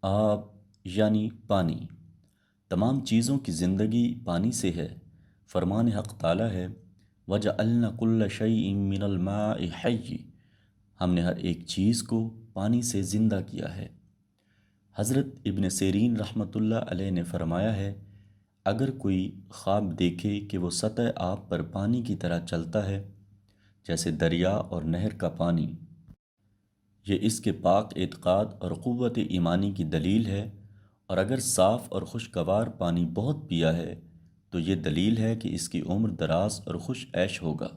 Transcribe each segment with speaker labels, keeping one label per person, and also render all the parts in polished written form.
Speaker 1: آب یعنی پانی، تمام چیزوں کی زندگی پانی سے ہے۔ فرمان حق تعالی ہے وَجَعَلْنَا كُلَّ شَيْءٍ مِّنَ الْمَاءِ حَيٍّ، ہم نے ہر ایک چیز کو پانی سے زندہ کیا ہے۔ حضرت ابن سیرین رحمۃ اللہ علیہ نے فرمایا ہے، اگر کوئی خواب دیکھے کہ وہ سطح آب پر پانی کی طرح چلتا ہے جیسے دریا اور نہر کا پانی، یہ اس کے پاک اعتقاد اور قوت ایمانی کی دلیل ہے، اور اگر صاف اور خوشگوار پانی بہت پیا ہے تو یہ دلیل ہے کہ اس کی عمر دراز اور خوش عیش ہوگا،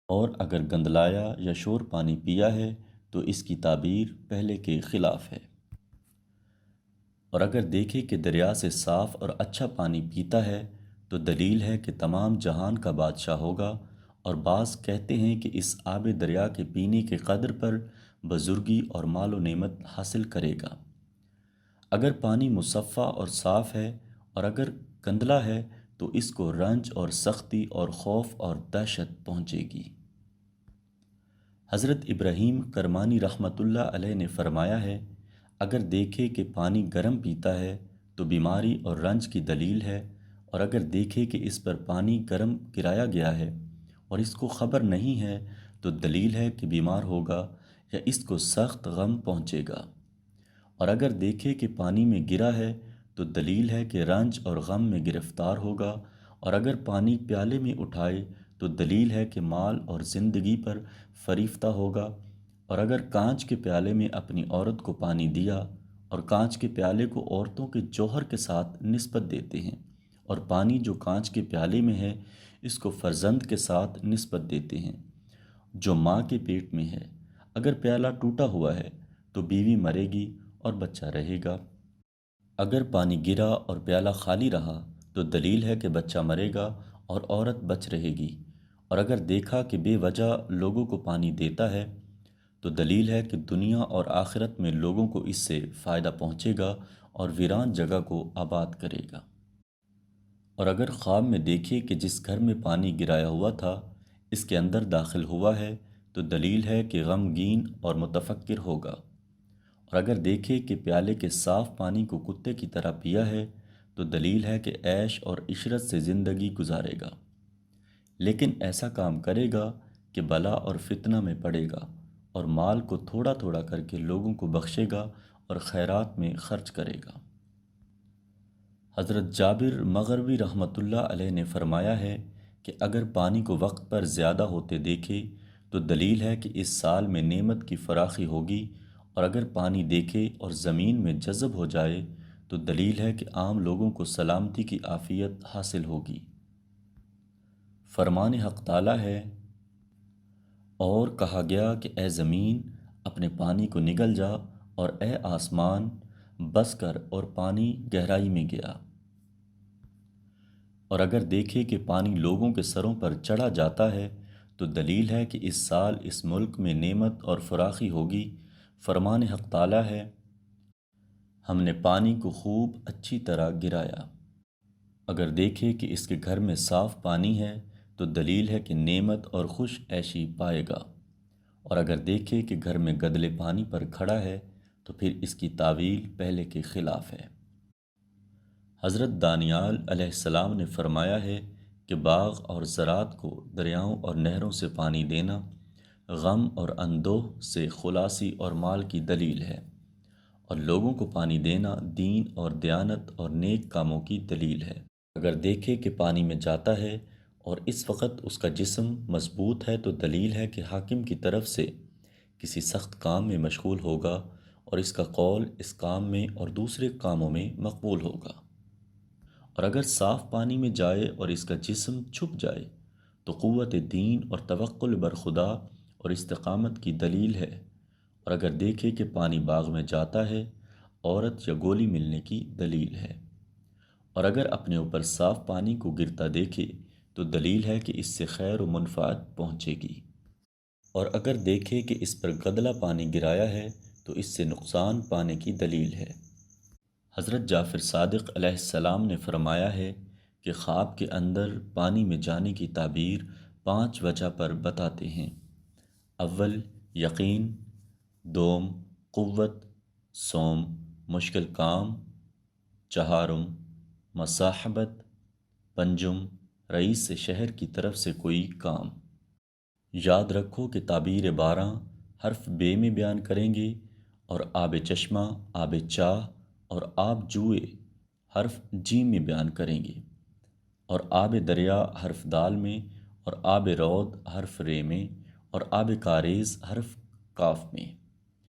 Speaker 1: اور اگر گندلایا یا شور پانی پیا ہے تو اس کی تعبیر پہلے کے خلاف ہے۔ اور اگر دیکھے کہ دریا سے صاف اور اچھا پانی پیتا ہے تو دلیل ہے کہ تمام جہان کا بادشاہ ہوگا، اور بعض کہتے ہیں کہ اس آب دریا کے پینے کے قدر پر بزرگی اور مال و نعمت حاصل کرے گا۔ اگر پانی مصفہ اور صاف ہے اور اگر گندلا ہے تو اس کو رنج اور سختی اور خوف اور دہشت پہنچے گی۔ حضرت ابراہیم کرمانی رحمۃ اللہ علیہ نے فرمایا ہے، اگر دیکھے کہ پانی گرم پیتا ہے تو بیماری اور رنج کی دلیل ہے، اور اگر دیکھے کہ اس پر پانی گرم گرایا گیا ہے اور اس کو خبر نہیں ہے تو دلیل ہے کہ بیمار ہوگا یا اس کو سخت غم پہنچے گا، اور اگر دیکھے کہ پانی میں گرا ہے تو دلیل ہے کہ رنج اور غم میں گرفتار ہوگا، اور اگر پانی پیالے میں اٹھائے تو دلیل ہے کہ مال اور زندگی پر فریفتہ ہوگا، اور اگر کانچ کے پیالے میں اپنی عورت کو پانی دیا، اور کانچ کے پیالے کو عورتوں کے جوہر کے ساتھ نسبت دیتے ہیں، اور پانی جو کانچ کے پیالے میں ہے اس کو فرزند کے ساتھ نسبت دیتے ہیں جو ماں کے پیٹ میں ہے، اگر پیالہ ٹوٹا ہوا ہے تو بیوی مرے گی اور بچہ رہے گا، اگر پانی گرا اور پیالہ خالی رہا تو دلیل ہے کہ بچہ مرے گا اور عورت بچ رہے گی، اور اگر دیکھا کہ بے وجہ لوگوں کو پانی دیتا ہے تو دلیل ہے کہ دنیا اور آخرت میں لوگوں کو اس سے فائدہ پہنچے گا اور ویران جگہ کو آباد کرے گا۔ اور اگر خواب میں دیکھے کہ جس گھر میں پانی گرایا ہوا تھا اس کے اندر داخل ہوا ہے تو دلیل ہے کہ غمگین اور متفکر ہوگا، اور اگر دیکھے کہ پیالے کے صاف پانی کو کتے کی طرح پیا ہے تو دلیل ہے کہ عیش اور عشرت سے زندگی گزارے گا، لیکن ایسا کام کرے گا کہ بلا اور فتنہ میں پڑے گا، اور مال کو تھوڑا تھوڑا کر کے لوگوں کو بخشے گا اور خیرات میں خرچ کرے گا۔ حضرت جابر مغربی رحمۃ اللہ علیہ نے فرمایا ہے کہ اگر پانی کو وقت پر زیادہ ہوتے دیکھے تو دلیل ہے کہ اس سال میں نعمت کی فراخی ہوگی، اور اگر پانی دیکھے اور زمین میں جذب ہو جائے تو دلیل ہے کہ عام لوگوں کو سلامتی کی عافیت حاصل ہوگی۔ فرمان حق تعالی ہے، اور کہا گیا کہ اے زمین اپنے پانی کو نگل جا، اور اے آسمان بس کر، اور پانی گہرائی میں گیا۔ اور اگر دیکھے کہ پانی لوگوں کے سروں پر چڑھا جاتا ہے تو دلیل ہے کہ اس سال اس ملک میں نعمت اور فراخی ہوگی۔ فرمان حق تعالی ہے، ہم نے پانی کو خوب اچھی طرح گرایا۔ اگر دیکھے کہ اس کے گھر میں صاف پانی ہے تو دلیل ہے کہ نعمت اور خوش عیشی پائے گا، اور اگر دیکھے کہ گھر میں گدلے پانی پر کھڑا ہے تو پھر اس کی تعویل پہلے کے خلاف ہے۔ حضرت دانیال علیہ السلام نے فرمایا ہے کہ باغ اور زراعت کو دریاؤں اور نہروں سے پانی دینا غم اور اندوہ سے خلاصی اور مال کی دلیل ہے، اور لوگوں کو پانی دینا دین اور دیانت اور نیک کاموں کی دلیل ہے۔ اگر دیکھے کہ پانی میں جاتا ہے اور اس وقت اس کا جسم مضبوط ہے تو دلیل ہے کہ حاکم کی طرف سے کسی سخت کام میں مشغول ہوگا، اور اس کا قول اس کام میں اور دوسرے کاموں میں مقبول ہوگا، اور اگر صاف پانی میں جائے اور اس کا جسم چھپ جائے تو قوت دین اور توکل بر خدا اور استقامت کی دلیل ہے، اور اگر دیکھے کہ پانی باغ میں جاتا ہے عورت یا گولی ملنے کی دلیل ہے، اور اگر اپنے اوپر صاف پانی کو گرتا دیکھے تو دلیل ہے کہ اس سے خیر و منفعت پہنچے گی، اور اگر دیکھے کہ اس پر گدلا پانی گرایا ہے تو اس سے نقصان پانے کی دلیل ہے۔ حضرت جعفر صادق علیہ السلام نے فرمایا ہے کہ خواب کے اندر پانی میں جانے کی تعبیر 5 وجہ پر بتاتے ہیں: اول یقین، دوم قوت، سوم، مشکل کام، چہارم مصاحبت، پنجم رئیس شہر کی طرف سے کوئی کام۔ یاد رکھو کہ تعبیر 12 حرف بے میں بیان کریں گے اور آب چشمہ، آب چاہ اور آب جوئے حرف جیم میں بیان کریں گے، اور آب دریا حرف دال میں، اور آب رود حرف رے میں، اور آب کاریز حرف کاف میں۔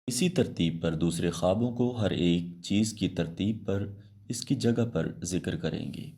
Speaker 1: اسی ترتیب پر دوسرے خوابوں کو ہر ایک چیز کی ترتیب پر اس کی جگہ پر ذکر کریں گے۔